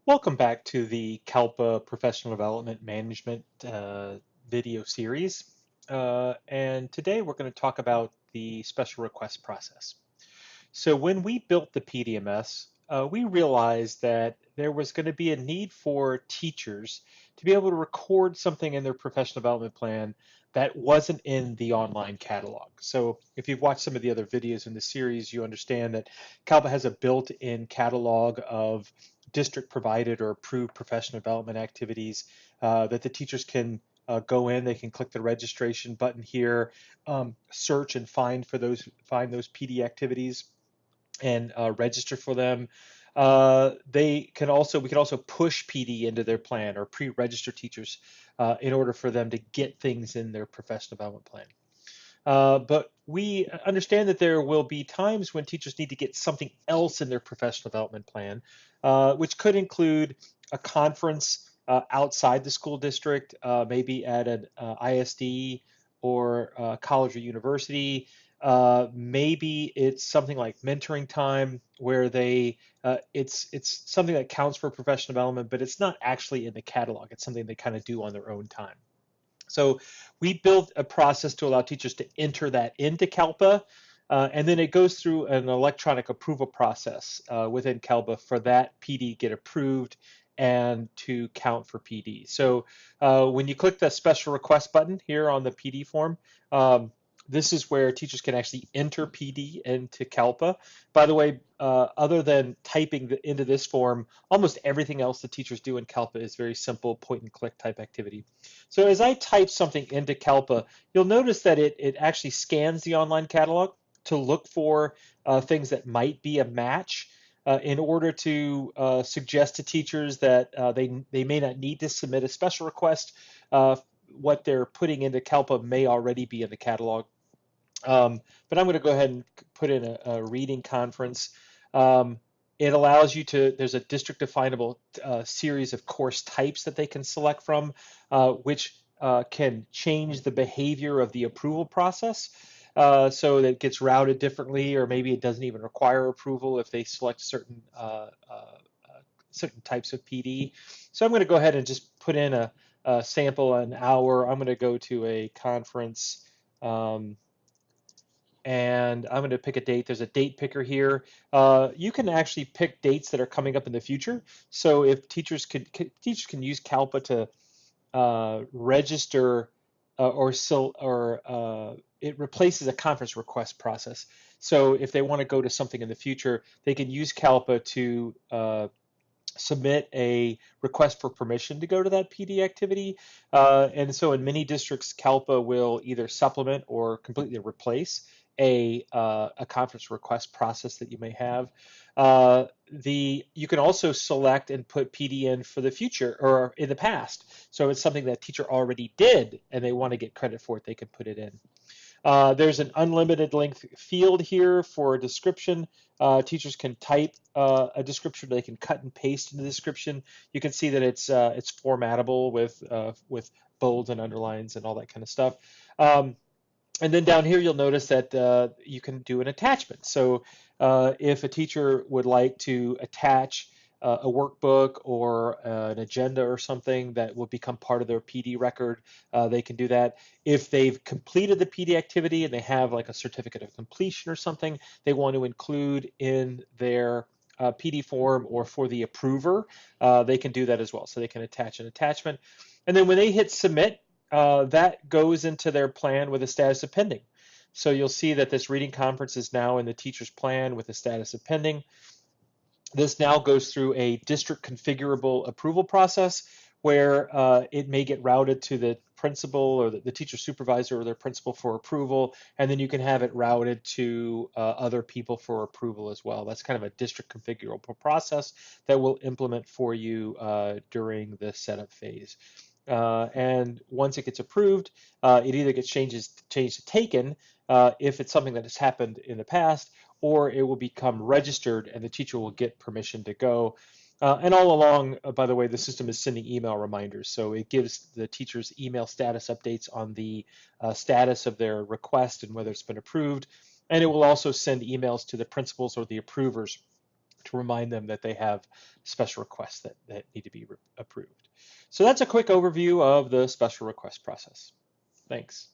Welcome back to the KALPA Professional Development Management video series. And today we're going to talk about the special request process. So when we built the PDMS, we realized that there was going to be a need for teachers to be able to record something in their professional development plan that wasn't in the online catalog. So if you've watched some of the other videos in the series, you understand that KALPA has a built-in catalog of district provided or approved professional development activities that the teachers can go in. They can click the registration button here, search and find those PD activities and register for them. We can also push PD into their plan or pre-register teachers in order for them to get things in their professional development plan. But we understand that there will be times when teachers need to get something else in their professional development plan, which could include a conference outside the school district, maybe at an ISD or college or university. Maybe it's something like mentoring time where it's something that counts for professional development, but it's not actually in the catalog. It's something they kind of do on their own time. So we built a process to allow teachers to enter that into KALPA, and then it goes through an electronic approval process within KALPA for that PD get approved and to count for PD. So when you click the special request button here on the PD form, this is where teachers can actually enter PD into KALPA. By the way, other than typing into this form, almost everything else the teachers do in KALPA is very simple point and click type activity. So as I type something into KALPA, you'll notice that it actually scans the online catalog to look for things that might be a match in order to suggest to teachers that they may not need to submit a special request. What they're putting into KALPA may already be in the catalog. But I'm going to go ahead and put in a reading conference. It allows you to, there's a district definable series of course types that they can select from, which can change the behavior of the approval process. So that it gets routed differently, or maybe it doesn't even require approval if they select certain types of PD. So I'm going to go ahead and just put in a sample, an hour. I'm going to go to a conference. And I'm going to pick a date. There's a date picker here. You can actually pick dates that are coming up in the future. So if teachers can use KALPA to register it replaces a conference request process. So if they want to go to something in the future, they can use KALPA to submit a request for permission to go to that PD activity. And so in many districts, KALPA will either supplement or completely replace a conference request process that you may have. You can also select and put PD in for the future or in the past. So it's something that teacher already did and they want to get credit for it, they can put it in. There's an unlimited length field here for a description. Teachers can type a description. They can cut and paste in the description. You can see that it's formatable with bolds and underlines and all that kind of stuff. And then down here, you'll notice that you can do an attachment. So if a teacher would like to attach a workbook or an agenda or something that will become part of their PD record, they can do that. If they've completed the PD activity and they have like a certificate of completion or something they want to include in their PD form or for the approver, they can do that as well. So they can attach an attachment. And then when they hit submit, that goes into their plan with a status of pending. So you'll see that this reading conference is now in the teacher's plan with a status of pending. This now goes through a district configurable approval process where it may get routed to the principal or the teacher supervisor or their principal for approval, and then you can have it routed to other people for approval as well. That's kind of a district configurable process that we'll implement for you during the setup phase. And once it gets approved, it either gets changed to taken if it's something that has happened in the past, or it will become registered and the teacher will get permission to go. And all along, by the way, the system is sending email reminders. So it gives the teachers email status updates on the status of their request and whether it's been approved. And it will also send emails to the principals or the approvers to remind them that they have special requests that need to be approved. So that's a quick overview of the special request process. Thanks.